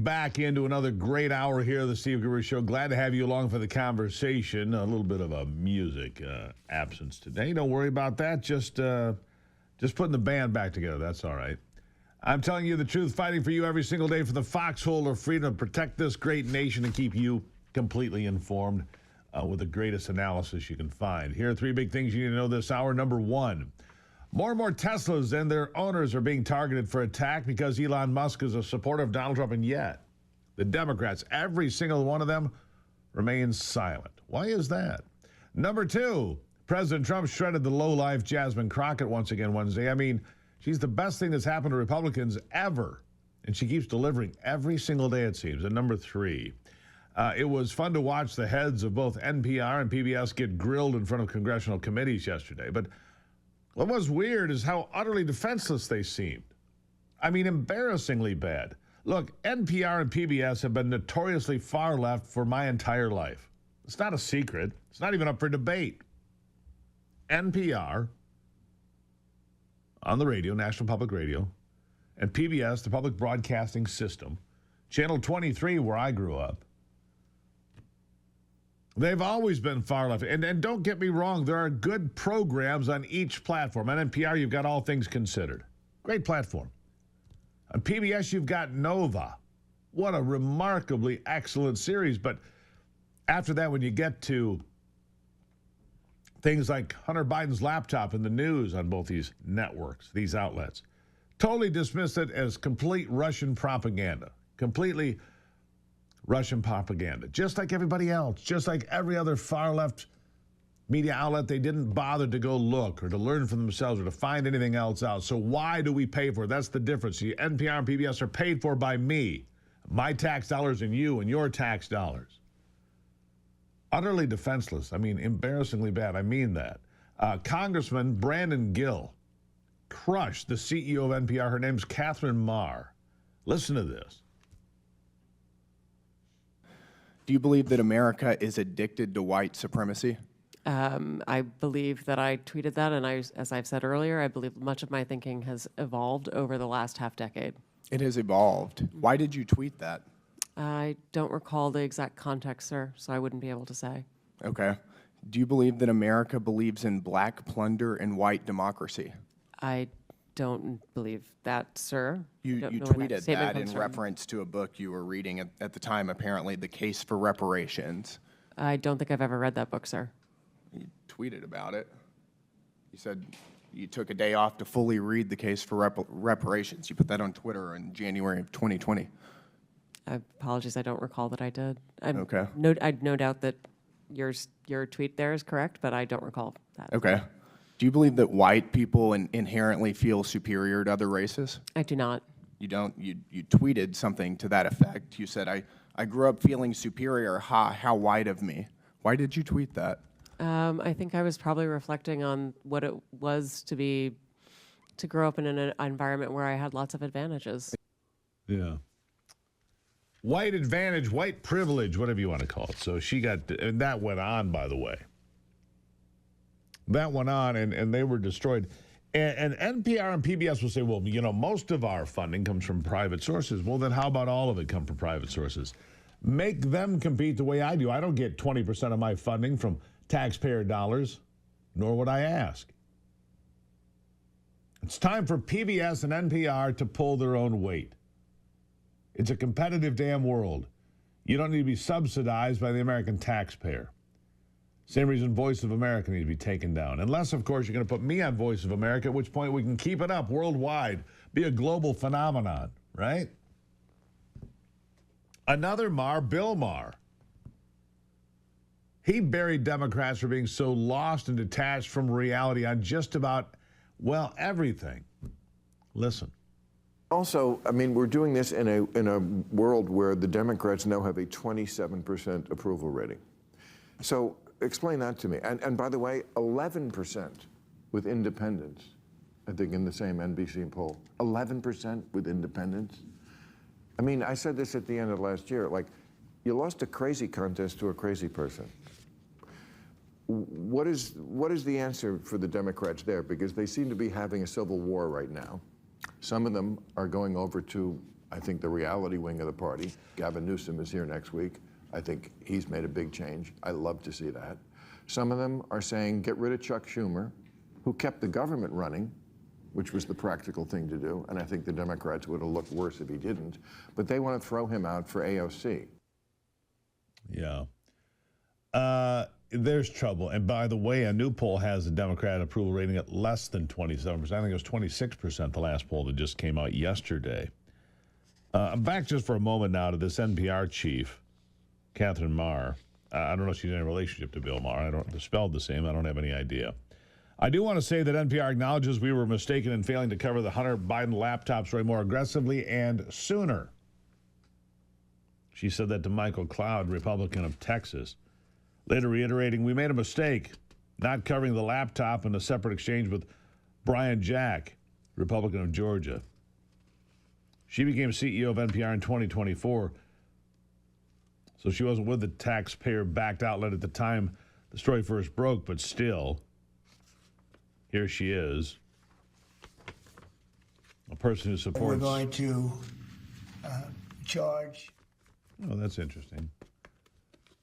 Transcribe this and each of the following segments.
back into another great hour here of the Steve Gruber Show. Glad to have you along for the conversation. A little bit of a music absence today. Don't worry about that. Just putting the band back together. That's all right. I'm telling you the truth, fighting for you every single day for the foxhole of freedom to protect this great nation and keep you completely informed with the greatest analysis you can find. Here are three big things you need to know this hour. Number one, more and more Teslas and their owners are being targeted for attack because Elon Musk is a supporter of Donald Trump, and yet the Democrats, every single one of them, remains silent. Why is that? Number two, President Trump shredded the lowlife Jasmine Crockett once again Wednesday. I mean, she's the best thing that's happened to Republicans ever, and she keeps delivering every single day, it seems. And number three, it was fun to watch the heads of both NPR and PBS get grilled in front of congressional committees yesterday, but what was weird is how utterly defenseless they seemed. I mean, embarrassingly bad. Look, NPR and PBS have been notoriously far left for my entire life. It's not a secret. It's not even up for debate. NPR on the radio, National Public Radio, and PBS, the public broadcasting system, Channel 23, where I grew up, they've always been far left. And don't get me wrong, there are good programs on each platform. On NPR, you've got All Things Considered. Great platform. On PBS, you've got Nova. What a remarkably excellent series. But after that, when you get to things like Hunter Biden's laptop and the news on both these networks, these outlets, totally dismiss it as complete Russian propaganda. Completely Russian propaganda, just like everybody else, just like every other far-left media outlet. They didn't bother to go look or to learn for themselves or to find anything else out. So why do we pay for it? That's the difference. The NPR and PBS are paid for by me, my tax dollars, and you and your tax dollars. Utterly defenseless. I mean, embarrassingly bad. I mean that. Congressman Brandon Gill crushed the CEO of NPR. Her name's Catherine Marr. Listen to this. Do you believe that America is addicted to white supremacy? I believe that I tweeted that, and as I've said earlier, I believe much of my thinking has evolved over the last half decade. It has evolved. Why did you tweet that? I don't recall the exact context, sir, so I wouldn't be able to say. Okay. Do you believe that America believes in black plunder and white democracy? I don't believe that, sir. You tweeted that in reference to a book you were reading at the time, apparently, The Case for Reparations. I don't think I've ever read that book, sir. You tweeted about it. You said you took a day off to fully read The Case for Reparations. You put that on Twitter in January of 2020. Apologies, I don't recall that I did. Okay. I no doubt that your tweet there is correct, but I don't recall that. Okay. Do you believe that white people inherently feel superior to other races? I do not. You don't? You tweeted something to that effect. You said, I grew up feeling superior. How white of me. Why did you tweet that? I think I was probably reflecting on what it was to grow up in an environment where I had lots of advantages. Yeah. White advantage, white privilege, whatever you want to call it. So she got, and that went on, by the way. That went on, and they were destroyed. And NPR and PBS will say, well, you know, most of our funding comes from private sources. Well, then how about all of it come from private sources? Make them compete the way I do. I don't get 20% of my funding from taxpayer dollars, nor would I ask. It's time for PBS and NPR to pull their own weight. It's a competitive damn world. You don't need to be subsidized by the American taxpayer. Same reason Voice of America needs to be taken down. Unless, of course, you're going to put me on Voice of America, at which point we can keep it up worldwide, be a global phenomenon, right? Another Maher, Bill Maher. He buried Democrats for being so lost and detached from reality on just about, well, everything. Listen. Also, I mean, we're doing this in a world where the Democrats now have a 27% approval rating. So explain that to me. And by the way, 11% with independents, I think in the same NBC poll. 11% with independents. I mean, I said this at the end of last year, like, you lost a crazy contest to a crazy person. What is the answer for the Democrats there? Because they seem to be having a civil war right now. Some of them are going over to I think the reality wing of the party, Gavin Newsom is here next week. I think he's made a big change. I love to see that. Some of them are saying, get rid of Chuck Schumer, who kept the government running, which was the practical thing to do. And I think the Democrats would have looked worse if he didn't. But they want to throw him out for AOC. Yeah. There's trouble. And by the way, a new poll has a Democrat approval rating at less than 27%. I think it was 26%, the last poll that just came out yesterday. I'm back just for a moment now to this NPR chief, Catherine Maher. I don't know if she's in a relationship to Bill Maher. They're spelled the same. I don't have any idea. I do want to say that NPR acknowledges we were mistaken in failing to cover the Hunter Biden laptop story more aggressively and sooner. She said that to Michael Cloud, Republican of Texas, later reiterating, we made a mistake not covering the laptop in a separate exchange with Brian Jack, Republican of Georgia. She became CEO of NPR in 2024, so she wasn't with the taxpayer-backed outlet at the time the story first broke, but still, here she is, a person who supports... We're going to charge... Oh, that's interesting.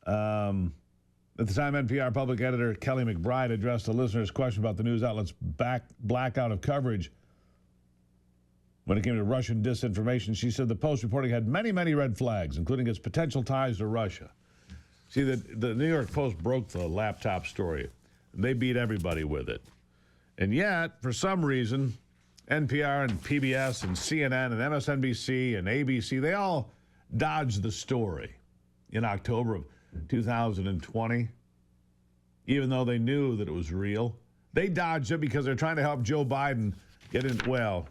At the time, NPR public editor Kelly McBride addressed a listener's question about the news outlet's blackout of coverage when it came to Russian disinformation. She said the Post reporting had many, many red flags, including its potential ties to Russia. See, the New York Post broke the laptop story. They beat everybody with it. And yet, for some reason, NPR and PBS and CNN and MSNBC and ABC, they all dodged the story in October of 2020, even though they knew that it was real. They dodged it because they're trying to help Joe Biden get in, well,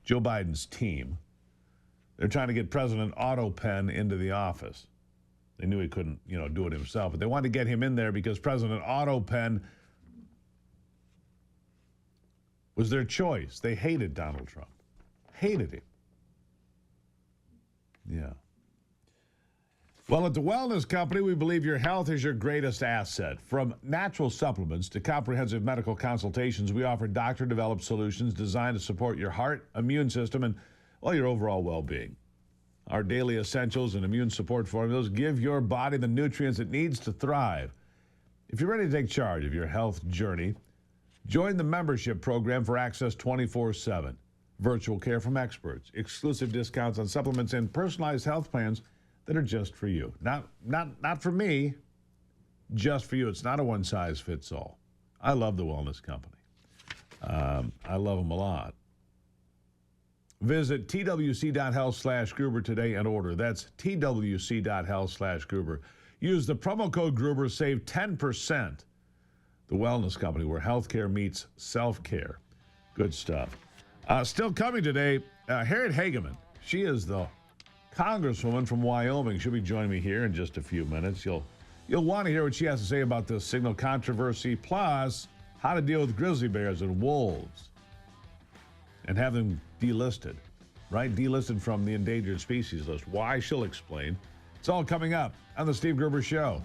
Joe Biden's team. They're trying to get President Otto Penn into the office. They knew he couldn't, do it himself, but they wanted to get him in there because President Otto Penn was their choice. They hated Donald Trump. Hated him. Yeah. Well, at the Wellness Company, we believe your health is your greatest asset. From natural supplements to comprehensive medical consultations, we offer doctor-developed solutions designed to support your heart, immune system, and, your overall well-being. Our daily essentials and immune support formulas give your body the nutrients it needs to thrive. If you're ready to take charge of your health journey, join the membership program for access 24/7, virtual care from experts, exclusive discounts on supplements, and personalized health plans that are just for you. Not for me, just for you. It's not a one-size-fits-all. I love the Wellness Company. I love them a lot. Visit twc.health/Gruber today and order. That's twc.health/Gruber. Use the promo code Gruber, save 10%. The Wellness Company, where healthcare meets self-care. Good stuff. Still coming today, Harriet Hageman. She is the Congresswoman from Wyoming. She'll be joining me here in just a few minutes. You'll want to hear what she has to say about the signal controversy, plus how to deal with grizzly bears and wolves and have them delisted, right? Delisted from the endangered species list. Why? She'll explain. It's all coming up on the Steve Gruber Show.